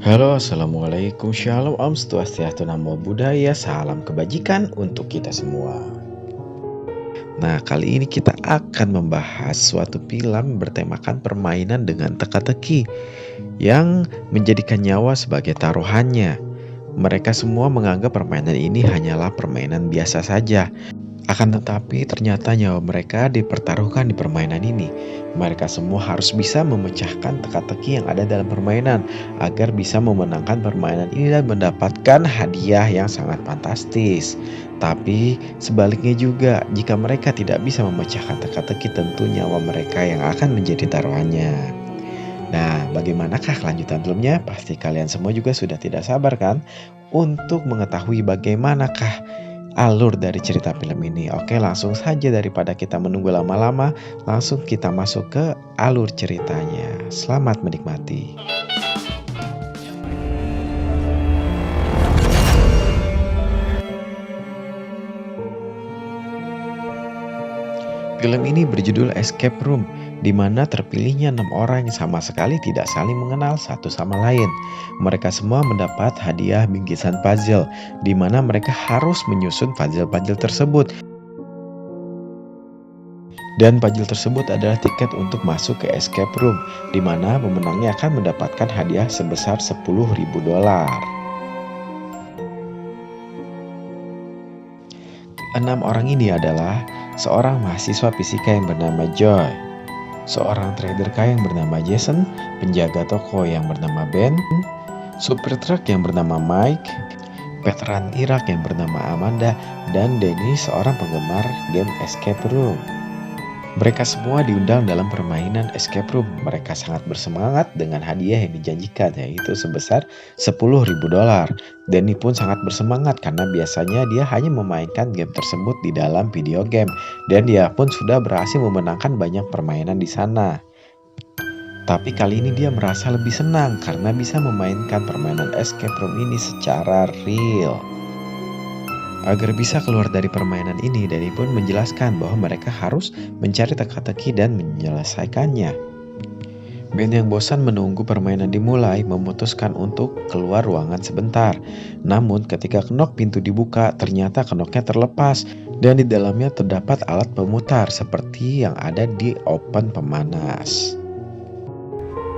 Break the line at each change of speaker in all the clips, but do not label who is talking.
Halo, Assalamualaikum, Shalom, Om Swastiastu, Namo Buddhaya, salam kebajikan untuk kita semua. Nah, kali ini kita akan membahas suatu film bertemakan permainan dengan teka-teki yang menjadikan nyawa sebagai taruhannya. Mereka semua menganggap permainan ini hanyalah permainan biasa saja. Akan tetapi ternyata nyawa mereka dipertaruhkan di permainan ini. Mereka semua harus bisa memecahkan teka-teki yang ada dalam permainan agar bisa memenangkan permainan ini dan mendapatkan hadiah yang sangat fantastis. Tapi sebaliknya juga, jika mereka tidak bisa memecahkan teka-teki, tentu nyawa mereka yang akan menjadi taruhannya. Nah, bagaimanakah kelanjutan filmnya? Pasti kalian semua juga sudah tidak sabar kan untuk mengetahui bagaimanakah alur dari cerita film ini. Oke, langsung saja daripada kita menunggu lama-lama, langsung kita masuk ke alur ceritanya. Selamat menikmati. Film ini berjudul Escape Room, di mana terpilihnya 6 orang yang sama sekali tidak saling mengenal satu sama lain. Mereka semua mendapat hadiah bingkisan puzzle, di mana mereka harus menyusun puzzle-puzzle tersebut. Dan puzzle tersebut adalah tiket untuk masuk ke escape room, di mana pemenangnya akan mendapatkan hadiah sebesar $10.000. 6 orang ini adalah seorang mahasiswa fisika yang bernama Joy, seorang trader kaya yang bernama Jason, penjaga toko yang bernama Ben, supir truk yang bernama Mike, veteran Irak yang bernama Amanda, dan Denny, seorang penggemar game escape room. Mereka semua diundang dalam permainan escape room. Mereka sangat bersemangat dengan hadiah yang dijanjikan, yaitu sebesar $10.000. Denny pun sangat bersemangat karena biasanya dia hanya memainkan game tersebut di dalam video game, dan dia pun sudah berhasil memenangkan banyak permainan di sana. Tapi kali ini dia merasa lebih senang karena bisa memainkan permainan escape room ini secara real. Agar bisa keluar dari permainan ini, Denny pun menjelaskan bahwa mereka harus mencari teka-teki dan menyelesaikannya. Ben yang bosan menunggu permainan dimulai memutuskan untuk keluar ruangan sebentar. Namun ketika kenok pintu dibuka, ternyata kenoknya terlepas dan di dalamnya terdapat alat pemutar seperti yang ada di oven pemanas.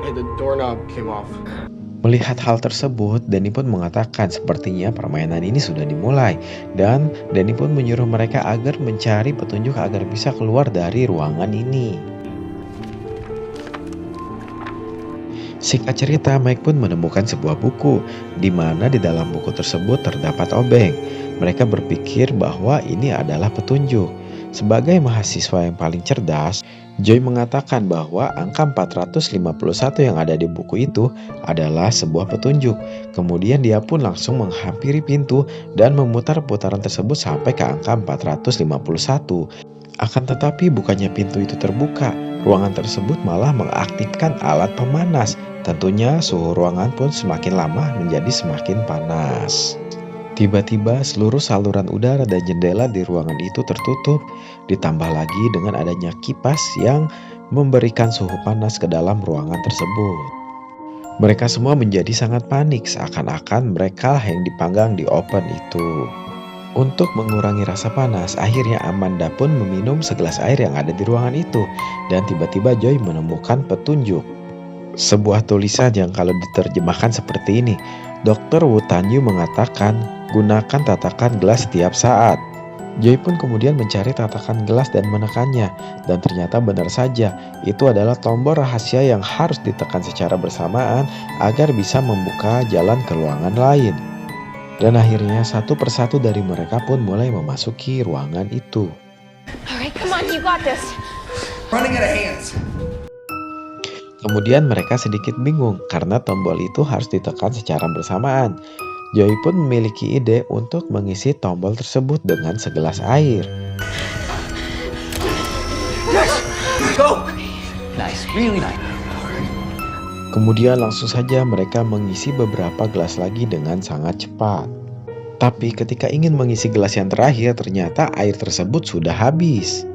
Hey, the doorknob came off.
Melihat hal tersebut, Denny pun mengatakan sepertinya permainan ini sudah dimulai, dan Denny pun menyuruh mereka agar mencari petunjuk agar bisa keluar dari ruangan ini. Singkat cerita, Mike pun menemukan sebuah buku, di mana di dalam buku tersebut terdapat obeng. Mereka berpikir bahwa ini adalah petunjuk. Sebagai mahasiswa yang paling cerdas, Joy mengatakan bahwa angka 451 yang ada di buku itu adalah sebuah petunjuk. Kemudian dia pun langsung menghampiri pintu dan memutar putaran tersebut sampai ke angka 451. Akan tetapi bukannya pintu itu terbuka, ruangan tersebut malah mengaktifkan alat pemanas. Tentunya suhu ruangan pun semakin lama menjadi semakin panas. Tiba-tiba seluruh saluran udara dan jendela di ruangan itu tertutup, ditambah lagi dengan adanya kipas yang memberikan suhu panas ke dalam ruangan tersebut. Mereka semua menjadi sangat panik, seakan-akan mereka yang dipanggang di oven itu. Untuk mengurangi rasa panas, akhirnya Amanda pun meminum segelas air yang ada di ruangan itu, dan tiba-tiba Joy menemukan petunjuk. Sebuah tulisan yang kalau diterjemahkan seperti ini, Dr. Wu Tanyu mengatakan, gunakan tatakan gelas setiap saat. Joy pun kemudian mencari tatakan gelas dan menekannya, dan ternyata benar saja, itu adalah tombol rahasia yang harus ditekan secara bersamaan agar bisa membuka jalan ke ruangan lain. Dan akhirnya satu persatu dari mereka pun mulai memasuki ruangan itu.
Alright, come on, you got this.
Running out of hands.
Kemudian mereka sedikit bingung karena tombol itu harus ditekan secara bersamaan. Joy pun memiliki ide untuk mengisi tombol tersebut dengan segelas air.
Yes, go.
Nice, really nice.
Kemudian langsung saja mereka mengisi beberapa gelas lagi dengan sangat cepat. Tapi ketika ingin mengisi gelas yang terakhir, ternyata air tersebut sudah habis.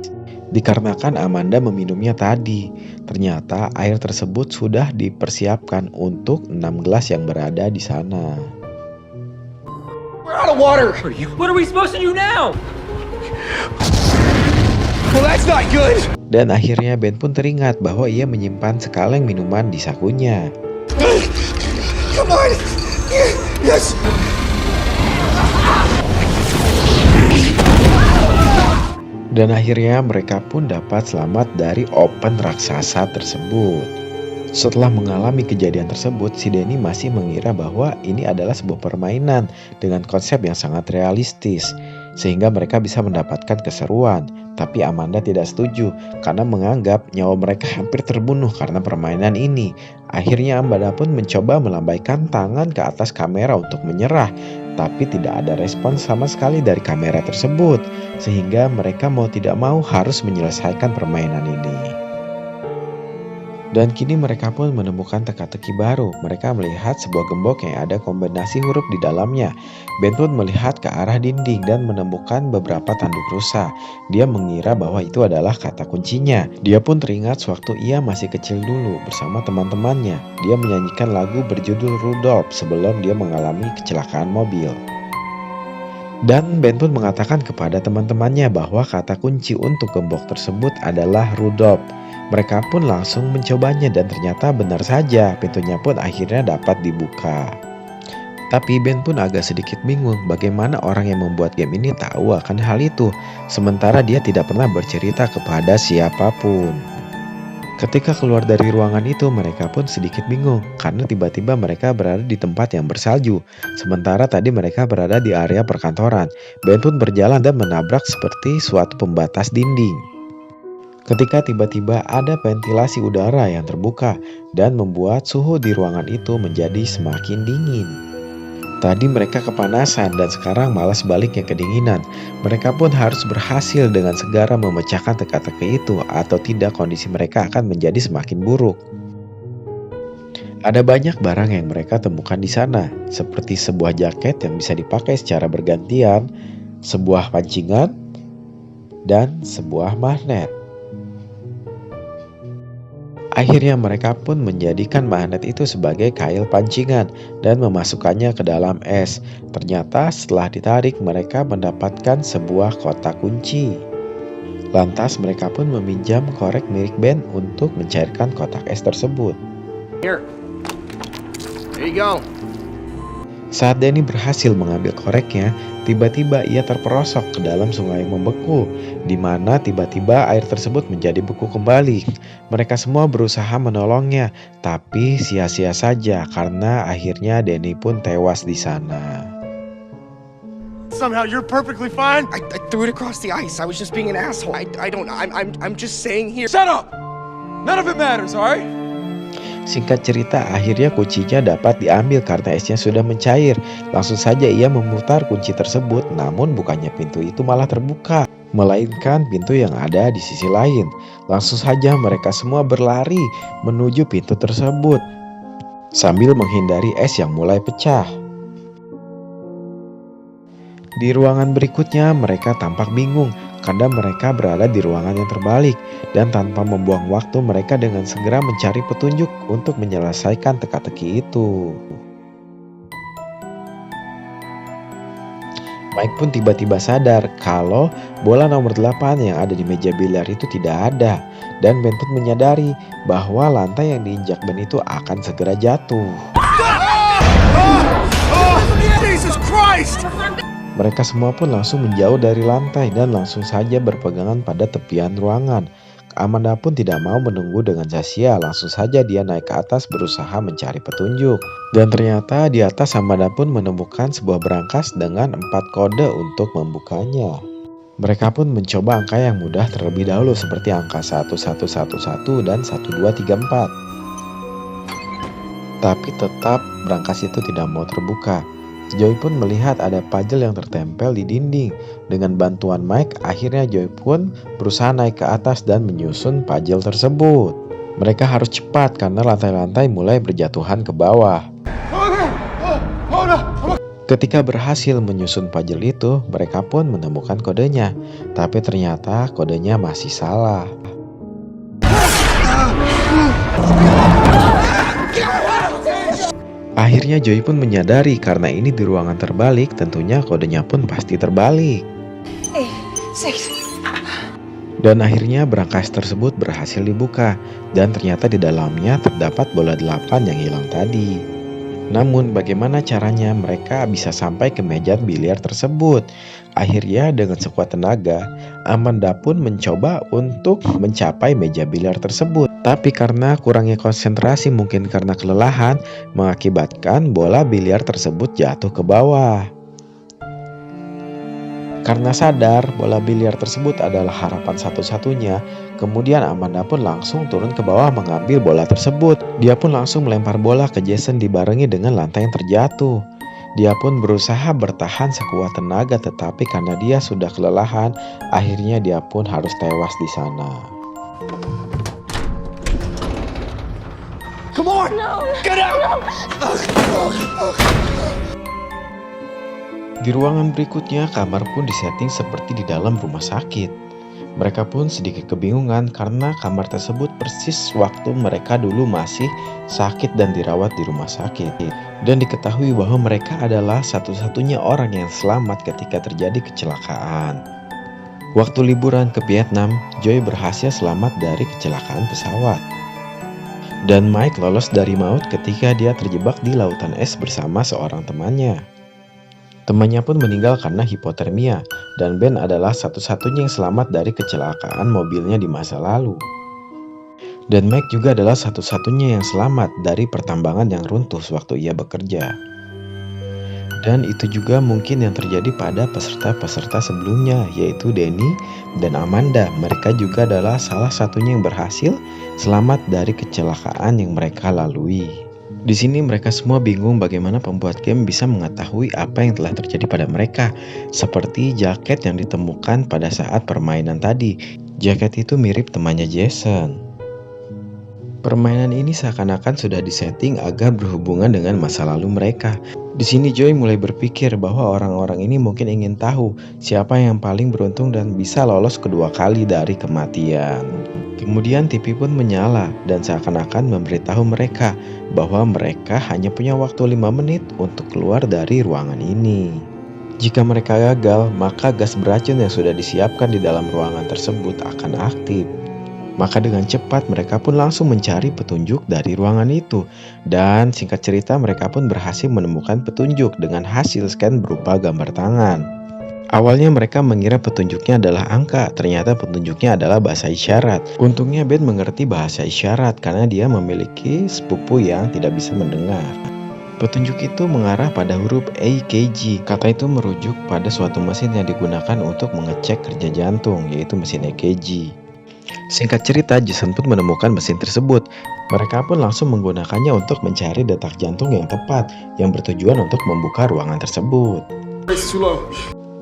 Dikarenakan Amanda meminumnya tadi, ternyata air tersebut sudah dipersiapkan untuk 6 gelas yang berada di sana.
We're out of water.
What are we supposed to do now?
Well, that's not good.
Dan akhirnya Ben pun teringat bahwa ia menyimpan sekaleng minuman di sakunya.
Come on. Yes.
Dan akhirnya mereka pun dapat selamat dari open raksasa tersebut. Setelah mengalami kejadian tersebut, si Danny masih mengira bahwa ini adalah sebuah permainan dengan konsep yang sangat realistis, sehingga mereka bisa mendapatkan keseruan. Tapi Amanda tidak setuju karena menganggap nyawa mereka hampir terbunuh karena permainan ini. Akhirnya Amanda pun mencoba melambaikan tangan ke atas kamera untuk menyerah, tapi tidak ada respon sama sekali dari kamera tersebut, sehingga mereka mau tidak mau harus menyelesaikan permainan ini. Dan kini mereka pun menemukan teka-teki baru. Mereka melihat sebuah gembok yang ada kombinasi huruf di dalamnya. Ben pun melihat ke arah dinding dan menemukan beberapa tanduk rusa. Dia mengira bahwa itu adalah kata kuncinya. Dia pun teringat sewaktu ia masih kecil dulu bersama teman-temannya. Dia menyanyikan lagu berjudul Rudolph sebelum dia mengalami kecelakaan mobil. Dan Ben pun mengatakan kepada teman-temannya bahwa kata kunci untuk gembok tersebut adalah Rudolph. Mereka pun langsung mencobanya dan ternyata benar saja, pintunya pun akhirnya dapat dibuka. Tapi Ben pun agak sedikit bingung bagaimana orang yang membuat game ini tahu akan hal itu, sementara dia tidak pernah bercerita kepada siapapun. Ketika keluar dari ruangan itu, mereka pun sedikit bingung karena tiba-tiba mereka berada di tempat yang bersalju, sementara tadi mereka berada di area perkantoran. Ben pun berjalan dan menabrak seperti suatu pembatas dinding. Ketika tiba-tiba ada ventilasi udara yang terbuka dan membuat suhu di ruangan itu menjadi semakin dingin. Tadi mereka kepanasan dan sekarang malah sebaliknya kedinginan. Mereka pun harus berhasil dengan segera memecahkan teka-teki itu, atau tidak kondisi mereka akan menjadi semakin buruk. Ada banyak barang yang mereka temukan di sana, seperti sebuah jaket yang bisa dipakai secara bergantian, sebuah pancingan, dan sebuah magnet. Akhirnya mereka pun menjadikan magnet itu sebagai kail pancingan dan memasukkannya ke dalam es. Ternyata setelah ditarik mereka mendapatkan sebuah kotak kunci. Lantas mereka pun meminjam korek milik Ben untuk mencairkan kotak es tersebut.
Here you go.
Saat Danny berhasil mengambil koreknya, tiba-tiba ia terperosok ke dalam sungai yang membeku, di mana tiba-tiba air tersebut menjadi beku kembali. Mereka semua berusaha menolongnya, tapi sia-sia saja karena akhirnya Danny pun tewas di sana.
Somehow you're perfectly fine.
I threw it across the ice. I was just being an asshole. I'm just saying here.
Shut up. None of it matters, all right?
Singkat cerita, akhirnya kuncinya dapat diambil karena esnya sudah mencair. Langsung saja ia memutar kunci tersebut, namun bukannya pintu itu malah terbuka, melainkan pintu yang ada di sisi lain. Langsung saja mereka semua berlari menuju pintu tersebut, sambil menghindari es yang mulai pecah. Di ruangan berikutnya mereka tampak bingung karena mereka berada di ruangan yang terbalik, dan tanpa membuang waktu mereka dengan segera mencari petunjuk untuk menyelesaikan teka-teki itu. Mike pun tiba-tiba sadar kalau bola nomor 8 yang ada di meja biliar itu tidak ada, dan Ben pun menyadari bahwa lantai yang diinjak Ben itu akan segera jatuh.
Jesus Christ!
Mereka semua pun langsung menjauh dari lantai dan langsung saja berpegangan pada tepian ruangan. Amanda pun tidak mau menunggu dengan sia-sia, langsung saja dia naik ke atas berusaha mencari petunjuk. Dan ternyata di atas Amanda pun menemukan sebuah berangkas dengan 4 kode untuk membukanya. Mereka pun mencoba angka yang mudah terlebih dahulu seperti angka 1111 dan 1234. Tapi tetap berangkas itu tidak mau terbuka. Joy pun melihat ada puzzle yang tertempel di dinding. Dengan bantuan Mike, akhirnya Joy pun berusaha naik ke atas dan menyusun puzzle tersebut. Mereka harus cepat karena lantai-lantai mulai berjatuhan ke bawah. Ketika berhasil menyusun puzzle itu, mereka pun menemukan kodenya. Tapi ternyata kodenya masih salah. Akhirnya Joey pun menyadari karena ini di ruangan terbalik, tentunya kodenya pun pasti terbalik. Dan akhirnya brankas tersebut berhasil dibuka, dan ternyata di dalamnya terdapat bola 8 yang hilang tadi. Namun bagaimana caranya mereka bisa sampai ke meja biliar tersebut? Akhirnya dengan sekuat tenaga, Amanda pun mencoba untuk mencapai meja biliar tersebut. Tapi karena kurangnya konsentrasi, mungkin karena kelelahan, mengakibatkan bola biliar tersebut jatuh ke bawah. Karena sadar bola biliar tersebut adalah harapan satu-satunya, kemudian Amanda pun langsung turun ke bawah mengambil bola tersebut. Dia pun langsung melempar bola ke Jason dibarengi dengan lantai yang terjatuh. Dia pun berusaha bertahan sekuat tenaga, tetapi karena dia sudah kelelahan, akhirnya dia pun harus tewas di sana.
Come on! Get out!
Di ruangan berikutnya, kamar pun disetting seperti di dalam rumah sakit. Mereka pun sedikit kebingungan karena kamar tersebut persis waktu mereka dulu masih sakit dan dirawat di rumah sakit. Dan diketahui bahwa mereka adalah satu-satunya orang yang selamat ketika terjadi kecelakaan. Waktu liburan ke Vietnam, Joey berhasil selamat dari kecelakaan pesawat. Dan Mike lolos dari maut ketika dia terjebak di lautan es bersama seorang temannya. Temannya pun meninggal karena hipotermia, dan Ben adalah satu-satunya yang selamat dari kecelakaan mobilnya di masa lalu. Dan Mike juga adalah satu-satunya yang selamat dari pertambangan yang runtuh sewaktu ia bekerja. Dan itu juga mungkin yang terjadi pada peserta-peserta sebelumnya, yaitu Danny dan Amanda. Mereka juga adalah salah satunya yang berhasil selamat dari kecelakaan yang mereka lalui. Di sini mereka semua bingung bagaimana pembuat game bisa mengetahui apa yang telah terjadi pada mereka, seperti jaket yang ditemukan pada saat permainan tadi. Jaket itu mirip temannya Jason. Permainan ini seakan-akan sudah disetting agar berhubungan dengan masa lalu mereka. Di sini Joey mulai berpikir bahwa orang-orang ini mungkin ingin tahu siapa yang paling beruntung dan bisa lolos kedua kali dari kematian. Kemudian TV pun menyala dan seakan-akan memberitahu mereka bahwa mereka hanya punya waktu 5 menit untuk keluar dari ruangan ini. Jika mereka gagal, maka gas beracun yang sudah disiapkan di dalam ruangan tersebut akan aktif. Maka dengan cepat mereka pun langsung mencari petunjuk dari ruangan itu. Dan singkat cerita mereka pun berhasil menemukan petunjuk dengan hasil scan berupa gambar tangan. Awalnya mereka mengira petunjuknya adalah angka, ternyata petunjuknya adalah bahasa isyarat. Untungnya Ben mengerti bahasa isyarat karena dia memiliki sepupu yang tidak bisa mendengar. Petunjuk itu mengarah pada huruf EKG. Kata itu merujuk pada suatu mesin yang digunakan untuk mengecek kerja jantung, yaitu mesin EKG. Singkat cerita, Jason pun menemukan mesin tersebut. Mereka pun langsung menggunakannya untuk mencari detak jantung yang tepat, yang bertujuan untuk membuka ruangan tersebut.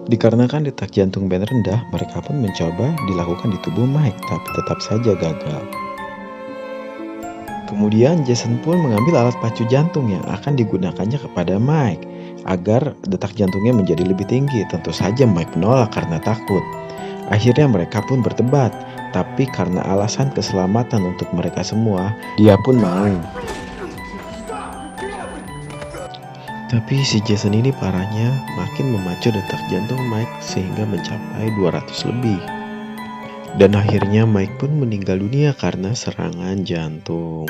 Dikarenakan detak jantung Ben rendah, mereka pun mencoba dilakukan di tubuh Mike, tapi tetap saja gagal. Kemudian Jason pun mengambil alat pacu jantung yang akan digunakannya kepada Mike, agar detak jantungnya menjadi lebih tinggi. Tentu saja Mike menolak karena takut. Akhirnya mereka pun berdebat, tapi karena alasan keselamatan untuk mereka semua, dia pun mau. Tapi si Jason ini parahnya makin memacu detak jantung Mike sehingga mencapai 200 lebih. Dan akhirnya Mike pun meninggal dunia karena serangan jantung.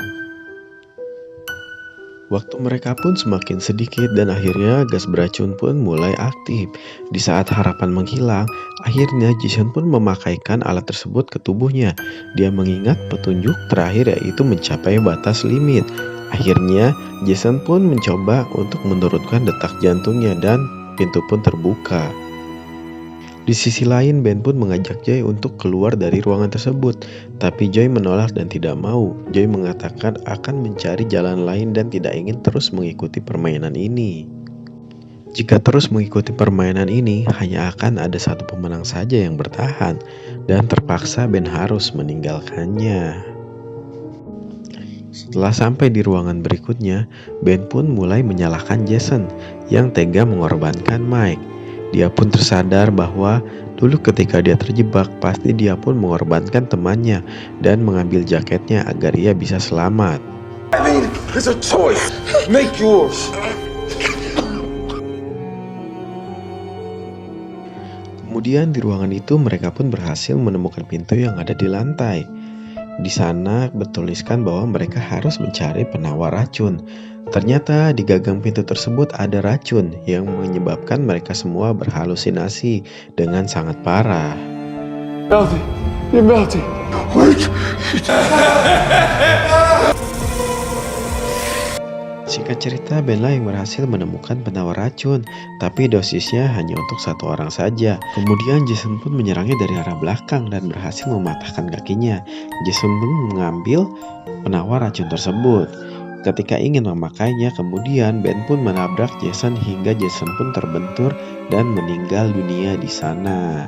Waktu mereka pun semakin sedikit dan akhirnya gas beracun pun mulai aktif. Di saat harapan menghilang, akhirnya Jason pun memakaikan alat tersebut ke tubuhnya. Dia mengingat petunjuk terakhir yaitu mencapai batas limit. Akhirnya Jason pun mencoba untuk menurunkan detak jantungnya dan pintu pun terbuka. Di sisi lain, Ben pun mengajak Joy untuk keluar dari ruangan tersebut, tapi Joy menolak dan tidak mau. Joy mengatakan akan mencari jalan lain dan tidak ingin terus mengikuti permainan ini. Jika terus mengikuti permainan ini, hanya akan ada satu pemenang saja yang bertahan, dan terpaksa Ben harus meninggalkannya. Setelah sampai di ruangan berikutnya, Ben pun mulai menyalahkan Jason yang tega mengorbankan Mike. Dia pun tersadar bahwa dulu ketika dia terjebak, pasti dia pun mengorbankan temannya dan mengambil jaketnya agar ia bisa selamat.
I mean, it's a choice. Make yours.
Kemudian di ruangan itu mereka pun berhasil menemukan pintu yang ada di lantai. Di sana bertuliskan bahwa mereka harus mencari penawar racun. Ternyata di gagang pintu tersebut ada racun yang menyebabkan mereka semua berhalusinasi dengan sangat parah.
Melty, you're melting. Wait.
Singkat cerita, Ben lah yang berhasil menemukan penawar racun, tapi dosisnya hanya untuk satu orang saja. Kemudian Jason pun menyerangnya dari arah belakang dan berhasil mematahkan kakinya. Jason pun mengambil penawar racun tersebut. Ketika ingin memakainya, kemudian Ben pun menabrak Jason hingga Jason pun terbentur dan meninggal dunia di sana.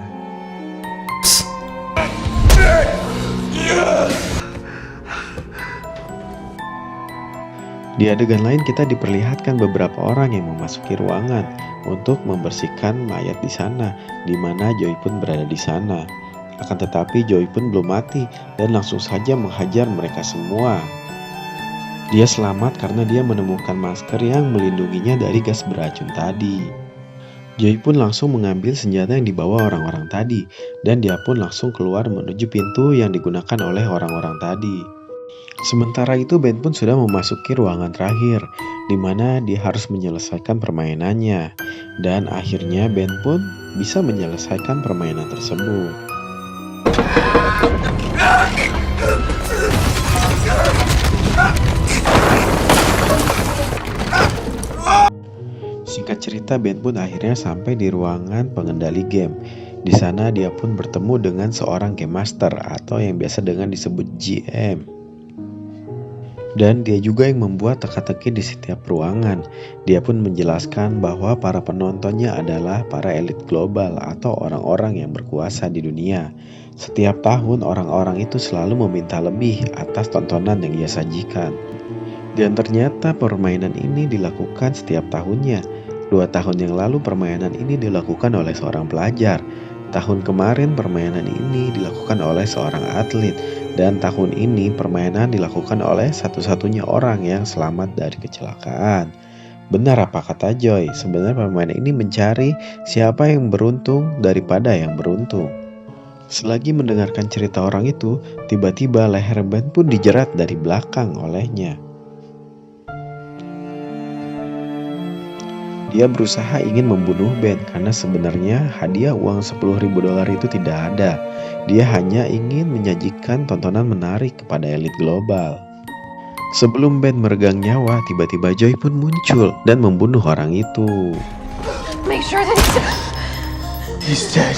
Di adegan lain kita diperlihatkan beberapa orang yang memasuki ruangan untuk membersihkan mayat di sana, di mana Joey pun berada di sana. Akan tetapi Joey pun belum mati dan langsung saja menghajar mereka semua. Dia selamat karena dia menemukan masker yang melindunginya dari gas beracun tadi. Joey pun langsung mengambil senjata yang dibawa orang-orang tadi, dan dia pun langsung keluar menuju pintu yang digunakan oleh orang-orang tadi. Sementara itu Ben pun sudah memasuki ruangan terakhir, di mana dia harus menyelesaikan permainannya. Dan akhirnya Ben pun bisa menyelesaikan permainan tersebut. Singkat cerita, Ben pun akhirnya sampai di ruangan pengendali game. Di sana dia pun bertemu dengan seorang game master atau yang biasa dengan disebut GM. Dan dia juga yang membuat teka-teki di setiap ruangan. Dia pun menjelaskan bahwa para penontonnya adalah para elit global atau orang-orang yang berkuasa di dunia. Setiap tahun orang-orang itu selalu meminta lebih atas tontonan yang ia sajikan. Dan ternyata permainan ini dilakukan setiap tahunnya. 2 tahun yang lalu permainan ini dilakukan oleh seorang pelajar. Tahun kemarin permainan ini dilakukan oleh seorang atlet. Dan tahun ini permainan dilakukan oleh satu-satunya orang yang selamat dari kecelakaan. Benar apa kata Joy, sebenarnya permainan ini mencari siapa yang beruntung daripada yang beruntung. Selagi mendengarkan cerita orang itu, tiba-tiba leher Ben pun dijerat dari belakang olehnya. Dia berusaha ingin membunuh Ben karena sebenarnya hadiah uang $10.000 itu tidak ada. Dia hanya ingin menyajikan tontonan menarik kepada elit global. Sebelum Ben meregang nyawa, tiba-tiba Joy pun muncul dan membunuh orang itu.
Make sure that
He's dead.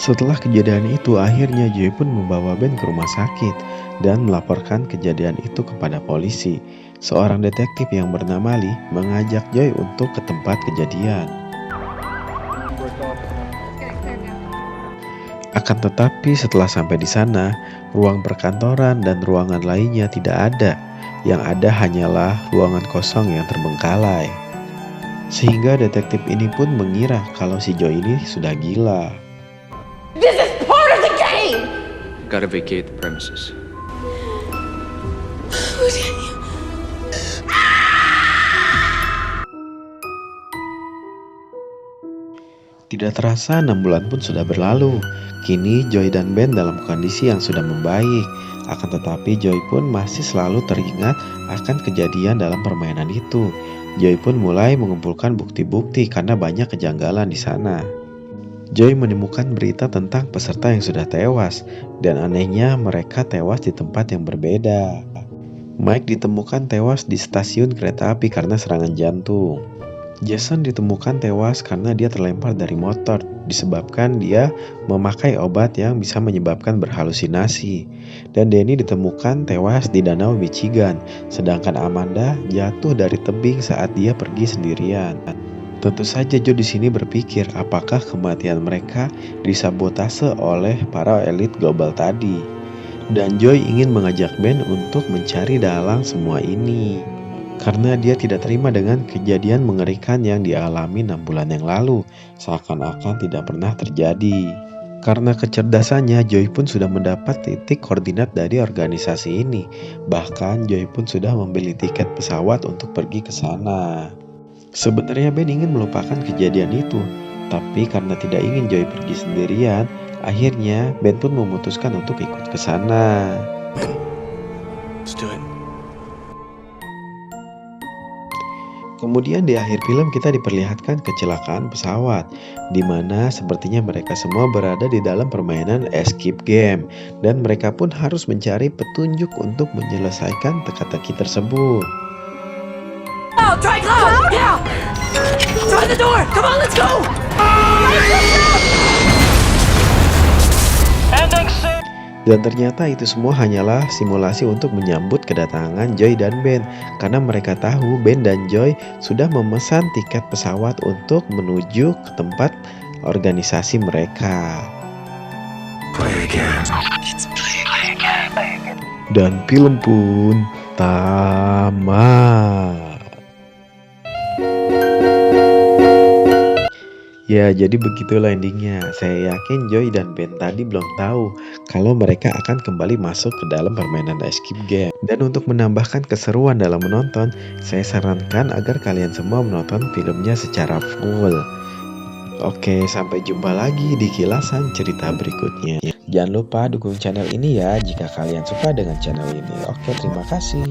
Setelah kejadian itu, akhirnya Joy pun membawa Ben ke rumah sakit dan melaporkan kejadian itu kepada polisi. Seorang detektif yang bernama Lee mengajak Joy untuk ke tempat kejadian. Akan tetapi setelah sampai di sana, ruang perkantoran dan ruangan lainnya tidak ada. Yang ada hanyalah ruangan kosong yang terbengkalai. Sehingga detektif ini pun mengira kalau si Joy ini sudah gila.
this is part of the game.
Gotta vacate the premises.
Tidak terasa 6 bulan pun sudah berlalu. Kini Joy dan Ben dalam kondisi yang sudah membaik. Akan tetapi Joy pun masih selalu teringat akan kejadian dalam permainan itu. Joy pun mulai mengumpulkan bukti-bukti karena banyak kejanggalan di sana. Joy menemukan berita tentang peserta yang sudah tewas, dan anehnya mereka tewas di tempat yang berbeda. Mike ditemukan tewas di stasiun kereta api karena serangan jantung. Jason ditemukan tewas karena dia terlempar dari motor disebabkan dia memakai obat yang bisa menyebabkan berhalusinasi. Dan Danny ditemukan tewas di Danau Michigan, sedangkan Amanda jatuh dari tebing saat dia pergi sendirian. Tentu saja Joe di sini berpikir apakah kematian mereka disabotase oleh para elit global tadi. Dan Joy ingin mengajak Ben untuk mencari dalang semua ini. Karena dia tidak terima dengan kejadian mengerikan yang dialami 6 bulan yang lalu, seakan-akan tidak pernah terjadi. Karena kecerdasannya, Joy pun sudah mendapat titik koordinat dari organisasi ini. Bahkan Joy pun sudah membeli tiket pesawat untuk pergi ke sana. Sebenarnya Ben ingin melupakan kejadian itu, tapi karena tidak ingin Joy pergi sendirian, akhirnya Ben pun memutuskan untuk ikut ke sana.
Let's do it.
Kemudian di akhir film kita diperlihatkan kecelakaan pesawat, di mana sepertinya mereka semua berada di dalam permainan escape game, dan mereka pun harus mencari petunjuk untuk menyelesaikan teka-teki tersebut.
Cloud! Try Cloud! Yeah! Try the door! Come on, let's go!
Dan ternyata itu semua hanyalah simulasi untuk menyambut kedatangan Joy dan Ben, karena mereka tahu Ben dan Joy sudah memesan tiket pesawat untuk menuju ke tempat organisasi mereka. Dan film pun tamat. Ya, jadi begitulah endingnya. Saya yakin Joy dan Ben tadi belum tahu kalau mereka akan kembali masuk ke dalam permainan escape game. Dan untuk menambahkan keseruan dalam menonton, saya sarankan agar kalian semua menonton filmnya secara full. Oke, sampai jumpa lagi di kilasan cerita berikutnya. Jangan lupa dukung channel ini ya jika kalian suka dengan channel ini. Oke, terima kasih.